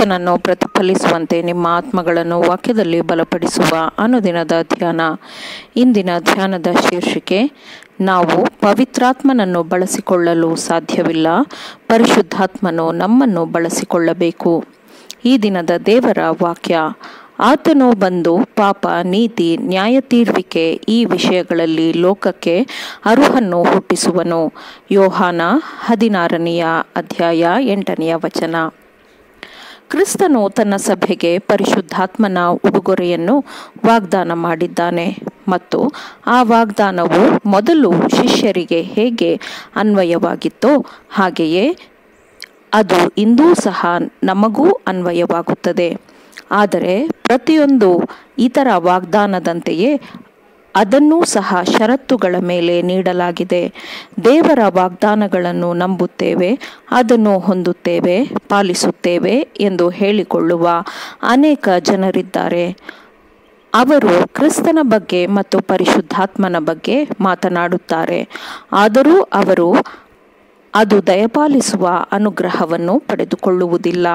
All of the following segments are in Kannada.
ಕ್ರಿಸ್ತನನ್ನು ಪ್ರತಿಫಲಿಸುವಂತೆ ನಿಮ್ಮ ಆತ್ಮಗಳನ್ನು ವಾಕ್ಯದಲ್ಲಿ ಬಲಪಡಿಸುವ ಅನುದಿನದ ಧ್ಯಾನ. ಇಂದಿನ ಧ್ಯಾನದ ಶೀರ್ಷಿಕೆ: ನಾವು ಪವಿತ್ರಾತ್ಮನನ್ನು ಬಳಸಿಕೊಳ್ಳಲು ಸಾಧ್ಯವಿಲ್ಲ, ಪರಿಶುದ್ಧಾತ್ಮನು ನಮ್ಮನ್ನು ಬಳಸಿಕೊಳ್ಳಬೇಕು. ಈ ದಿನದ ದೇವರ ವಾಕ್ಯ: ಆತನು ಬಂದು ಪಾಪ, ನೀತಿ, ನ್ಯಾಯ ತೀರ್ವಿಕೆ ಈ ವಿಷಯಗಳಲ್ಲಿ ಲೋಕಕ್ಕೆ ಅರುಹನ್ನು ಹುಟ್ಟಿಸುವನು. ಯೋಹಾನ 16ನೇ ಅಧ್ಯಾಯ 8ನೇ ವಚನ. ಕ್ರಿಸ್ತನು ತನ್ನ ಸಭೆಗೆ ಪರಿಶುದ್ಧಾತ್ಮನ ಉಡುಗೊರೆಯನ್ನು ವಾಗ್ದಾನ ಮಾಡಿದ್ದಾನೆ ಮತ್ತು ಆ ವಾಗ್ದಾನವು ಮೊದಲು ಶಿಷ್ಯರಿಗೆ ಹೇಗೆ ಅನ್ವಯವಾಗಿತ್ತೋ ಹಾಗೆಯೇ ಅದು ಇಂದೂ ಸಹ ನಮಗೂ ಅನ್ವಯವಾಗುತ್ತದೆ. ಆದರೆ ಪ್ರತಿಯೊಂದು ಇತರ ವಾಗ್ದಾನದಂತೆಯೇ ಅದನ್ನೂ ಸಹ ಷರತ್ತುಗಳ ಮೇಲೆ ನೀಡಲಾಗಿದೆ. ದೇವರ ವಾಗ್ದಾನಗಳನ್ನು ನಂಬುತ್ತೇವೆ, ಅದನ್ನು ಹೊಂದುತ್ತೇವೆ, ಪಾಲಿಸುತ್ತೇವೆ ಎಂದು ಹೇಳಿಕೊಳ್ಳುವ ಅನೇಕ ಜನರಿದ್ದಾರೆ. ಅವರು ಕ್ರಿಸ್ತನ ಬಗ್ಗೆ ಮತ್ತು ಪರಿಶುದ್ಧಾತ್ಮನ ಬಗ್ಗೆ ಮಾತನಾಡುತ್ತಾರೆ, ಆದರೂ ಅವರು ಅದು ದಯಪಾಲಿಸುವ ಅನುಗ್ರಹವನ್ನು ಪಡೆದುಕೊಳ್ಳುವುದಿಲ್ಲ.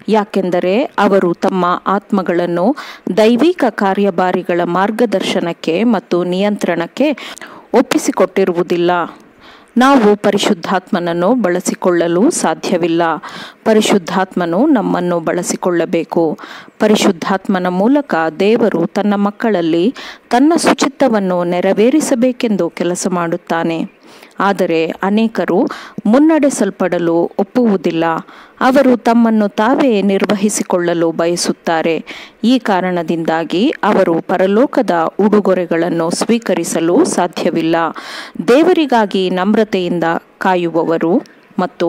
ಯಾಕೆಂದರೆ ಅವರು ತಮ್ಮ ಆತ್ಮಗಳನ್ನು ದೈವಿಕ ಕಾರ್ಯಭಾರಿಗಳ ಮಾರ್ಗದರ್ಶನಕ್ಕೆ ಮತ್ತು ನಿಯಂತ್ರಣಕ್ಕೆ ಒಪ್ಪಿಸಿಕೊಟ್ಟಿರುವುದಿಲ್ಲ. ನಾವು ಪರಿಶುದ್ಧಾತ್ಮನನ್ನು ಬಳಸಿಕೊಳ್ಳಲು ಸಾಧ್ಯವಿಲ್ಲ, ಪರಿಶುದ್ಧಾತ್ಮನು ನಮ್ಮನ್ನು ಬಳಸಿಕೊಳ್ಳಬೇಕು. ಪರಿಶುದ್ಧಾತ್ಮನ ಮೂಲಕ ದೇವರು ತನ್ನ ಮಕ್ಕಳಲ್ಲಿ ತನ್ನ ಸುಚಿತ್ತವನ್ನು ನೆರವೇರಿಸಬೇಕೆಂದು ಕೆಲಸ ಮಾಡುತ್ತಾನೆ. ಆದರೆ ಅನೇಕರು ಮುನ್ನಡೆಸಲ್ಪಡಲು ಒಪ್ಪುವುದಿಲ್ಲ. ಅವರು ತಮ್ಮನ್ನು ತಾವೇ ನಿರ್ವಹಿಸಿಕೊಳ್ಳಲು ಬಯಸುತ್ತಾರೆ. ಈ ಕಾರಣದಿಂದಾಗಿ ಅವರು ಪರಲೋಕದ ಉಡುಗೊರೆಗಳನ್ನು ಸ್ವೀಕರಿಸಲು ಸಾಧ್ಯವಿಲ್ಲ. ದೇವರಿಗಾಗಿ ನಮ್ರತೆಯಿಂದ ಕಾಯುವವರು ಮತ್ತು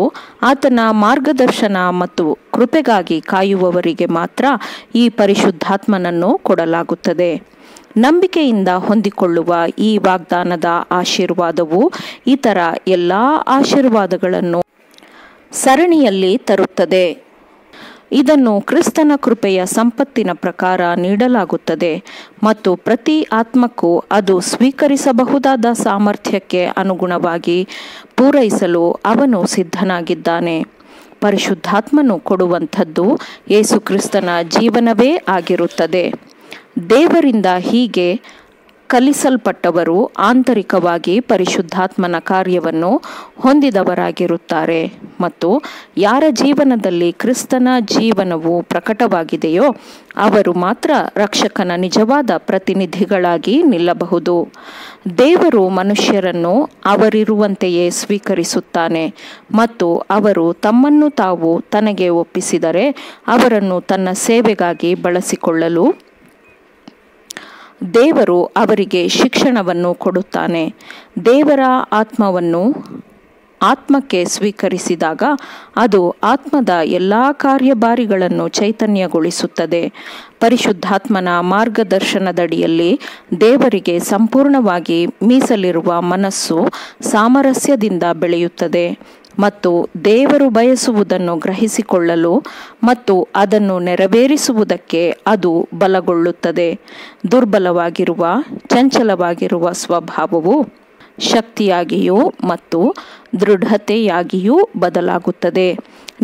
ಆತನ ಮಾರ್ಗದರ್ಶನ ಮತ್ತು ಕೃಪೆಗಾಗಿ ಕಾಯುವವರಿಗೆ ಮಾತ್ರ ಈ ಪರಿಶುದ್ಧಾತ್ಮನನ್ನು ಕೊಡಲಾಗುತ್ತದೆ. ನಂಬಿಕೆಯಿಂದ ಹೊಂದಿಕೊಳ್ಳುವ ಈ ವಾಗ್ದಾನದ ಆಶೀರ್ವಾದವು ಇತರ ಎಲ್ಲ ಆಶೀರ್ವಾದಗಳನ್ನು ಸರಣಿಯಲ್ಲಿ ತರುತ್ತದೆ. ಇದನ್ನು ಕ್ರಿಸ್ತನ ಕೃಪೆಯ ಸಂಪತ್ತಿನ ಪ್ರಕಾರ ನೀಡಲಾಗುತ್ತದೆ ಮತ್ತು ಪ್ರತಿ ಆತ್ಮಕ್ಕೂ ಅದು ಸ್ವೀಕರಿಸಬಹುದಾದ ಸಾಮರ್ಥ್ಯಕ್ಕೆ ಅನುಗುಣವಾಗಿ ಪೂರೈಸಲು ಅವನು ಸಿದ್ಧನಾಗಿದ್ದಾನೆ. ಪರಿಶುದ್ಧಾತ್ಮನು ಕೊಡುವಂಥದ್ದು ಯೇಸು ಕ್ರಿಸ್ತನ ಜೀವನವೇ ಆಗಿರುತ್ತದೆ. ದೇವರಿಂದ ಹೀಗೆ ಕಲಿಸಲ್ಪಟ್ಟವರು ಆಂತರಿಕವಾಗಿ ಪರಿಶುದ್ಧಾತ್ಮನ ಕಾರ್ಯವನ್ನು ಹೊಂದಿದವರಾಗಿರುತ್ತಾರೆ ಮತ್ತು ಯಾರ ಜೀವನದಲ್ಲಿ ಕ್ರಿಸ್ತನ ಜೀವನವು ಪ್ರಕಟವಾಗಿದೆಯೋ ಅವರು ಮಾತ್ರ ರಕ್ಷಕನ ನಿಜವಾದ ಪ್ರತಿನಿಧಿಗಳಾಗಿ ನಿಲ್ಲಬಹುದು. ದೇವರು ಮನುಷ್ಯರನ್ನು ಅವರಿರುವಂತೆಯೇ ಸ್ವೀಕರಿಸುತ್ತಾನೆ ಮತ್ತು ಅವರು ತಮ್ಮನ್ನು ತಾವು ತನಗೆ ಒಪ್ಪಿಸಿದರೆ ಅವರನ್ನು ತನ್ನ ಸೇವೆಗಾಗಿ ಬಳಸಿಕೊಳ್ಳಲು ದೇವರು ಅವರಿಗೆ ಶಿಕ್ಷಣವನ್ನು ಕೊಡುತ್ತಾನೆ. ದೇವರ ಆತ್ಮವನ್ನು ಆತ್ಮಕ್ಕೆ ಸ್ವೀಕರಿಸಿದಾಗ ಅದು ಆತ್ಮದ ಎಲ್ಲ ಕಾರ್ಯಭಾರಿಗಳನ್ನು ಚೈತನ್ಯಗೊಳಿಸುತ್ತದೆ. ಪರಿಶುದ್ಧಾತ್ಮನ ಮಾರ್ಗದರ್ಶನದಡಿಯಲ್ಲಿ ದೇವರಿಗೆ ಸಂಪೂರ್ಣವಾಗಿ ಮೀಸಲಿರುವ ಮನಸ್ಸು ಸಾಮರಸ್ಯದಿಂದ ಬೆಳೆಯುತ್ತದೆ ಮತ್ತು ದೇವರು ಬಯಸುವುದನ್ನು ಗ್ರಹಿಸಿಕೊಳ್ಳಲು ಮತ್ತು ಅದನ್ನು ನೆರವೇರಿಸುವುದಕ್ಕೆ ಅದು ಬಲಗೊಳ್ಳುತ್ತದೆ. ದುರ್ಬಲವಾಗಿರುವ, ಚಂಚಲವಾಗಿರುವ ಸ್ವಭಾವವು ಶಕ್ತಿಯಾಗಿಯೂ ಮತ್ತು ದೃಢತೆಯಾಗಿಯೂ ಬದಲಾಗುತ್ತದೆ.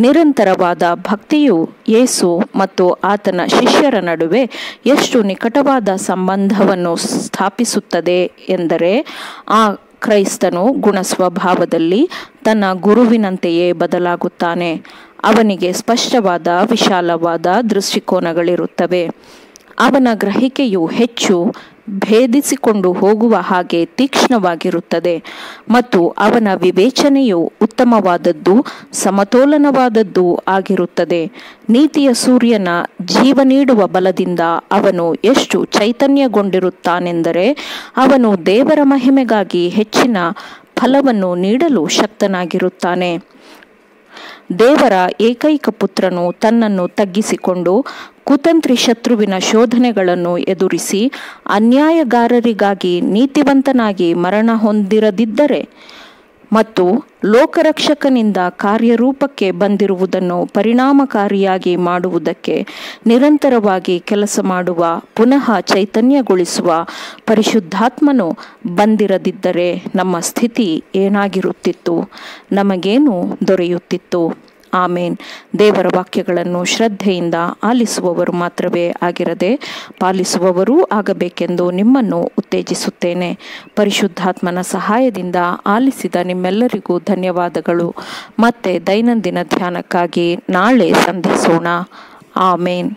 ನಿರಂತರವಾದ ಭಕ್ತಿಯು ಯೇಸು ಮತ್ತು ಆತನ ಶಿಷ್ಯರ ನಡುವೆ ಎಷ್ಟು ನಿಕಟವಾದ ಸಂಬಂಧವನ್ನು ಸ್ಥಾಪಿಸುತ್ತದೆ ಎಂದರೆ ಆ ಕ್ರೈಸ್ತನು ಗುಣಸ್ವಭಾವದಲ್ಲಿ ತನ್ನ ಗುರುವಿನಂತೆಯೇ ಬದಲಾಗುತ್ತಾನೆ. ಅವನಿಗೆ ಸ್ಪಷ್ಟವಾದ, ವಿಶಾಲವಾದ ದೃಷ್ಟಿಕೋನಗಳಿರುತ್ತವೆ. ಅವನ ಗ್ರಹಿಕೆಯು ಹೆಚ್ಚು ಭೇದಿಸಿಕೊಂಡು ಹೋಗುವ ಹಾಗೆ ತೀಕ್ಷ್ಣವಾಗಿರುತ್ತದೆ ಮತ್ತು ಅವನ ವಿವೇಚನೆಯು ಉತ್ತಮವಾದದ್ದು, ಸಮತೋಲನವಾದದ್ದು ಆಗಿರುತ್ತದೆ. ನೀತಿಯ ಸೂರ್ಯನ ಜೀವ ನೀಡುವ ಬಲದಿಂದ ಅವನು ಎಷ್ಟು ಚೈತನ್ಯಗೊಂಡಿರುತ್ತಾನೆಂದರೆ ಅವನು ದೇವರ ಮಹಿಮೆಗಾಗಿ ಹೆಚ್ಚಿನ ಫಲವನ್ನು ನೀಡಲು ಶಕ್ತನಾಗಿರುತ್ತಾನೆ. ದೇವರ ಏಕೈಕ ಪುತ್ರನು ತನ್ನನ್ನು ತಗ್ಗಿಸಿಕೊಂಡು ಕುತಂತ್ರಿ ಶತ್ರುವಿನ ಶೋಧನೆಗಳನ್ನು ಎದುರಿಸಿ ಅನ್ಯಾಯಗಾರರಿಗಾಗಿ ನೀತಿವಂತನಾಗಿ ಮರಣ ಹೊಂದಿರದಿದ್ದರೆ ಮತ್ತು ಲೋಕರಕ್ಷಕನಿಂದ ಕಾರ್ಯರೂಪಕ್ಕೆ ಬಂದಿರುವುದನ್ನು ಪರಿಣಾಮಕಾರಿಯಾಗಿ ಮಾಡುವುದಕ್ಕೆ ನಿರಂತರವಾಗಿ ಕೆಲಸ ಮಾಡುವ, ಪುನಃ ಚೈತನ್ಯಗೊಳಿಸುವ ಪರಿಶುದ್ಧಾತ್ಮನು ಬಂದಿರದಿದ್ದರೆ ನಮ್ಮ ಸ್ಥಿತಿ ಏನಾಗಿರುತ್ತಿತ್ತು? ನಮಗೇನು ದೊರೆಯುತ್ತಿತ್ತು? ಆಮೇನ್. ದೇವರ ವಾಕ್ಯಗಳನ್ನು ಶ್ರದ್ಧೆಯಿಂದ ಆಲಿಸುವವರು ಮಾತ್ರವೇ ಆಗಿರದೆ ಪಾಲಿಸುವವರೂ ಆಗಬೇಕೆಂದು ನಿಮ್ಮನ್ನು ಉತ್ತೇಜಿಸುತ್ತೇನೆ. ಪರಿಶುದ್ಧಾತ್ಮನ ಸಹಾಯದಿಂದ ಆಲಿಸಿದ ನಿಮ್ಮೆಲ್ಲರಿಗೂ ಧನ್ಯವಾದಗಳು. ಮತ್ತೆ ದೈನಂದಿನ ಧ್ಯಾನಕ್ಕಾಗಿ ನಾಳೆ ಸಂಧಿಸೋಣ. ಆಮೇನ್.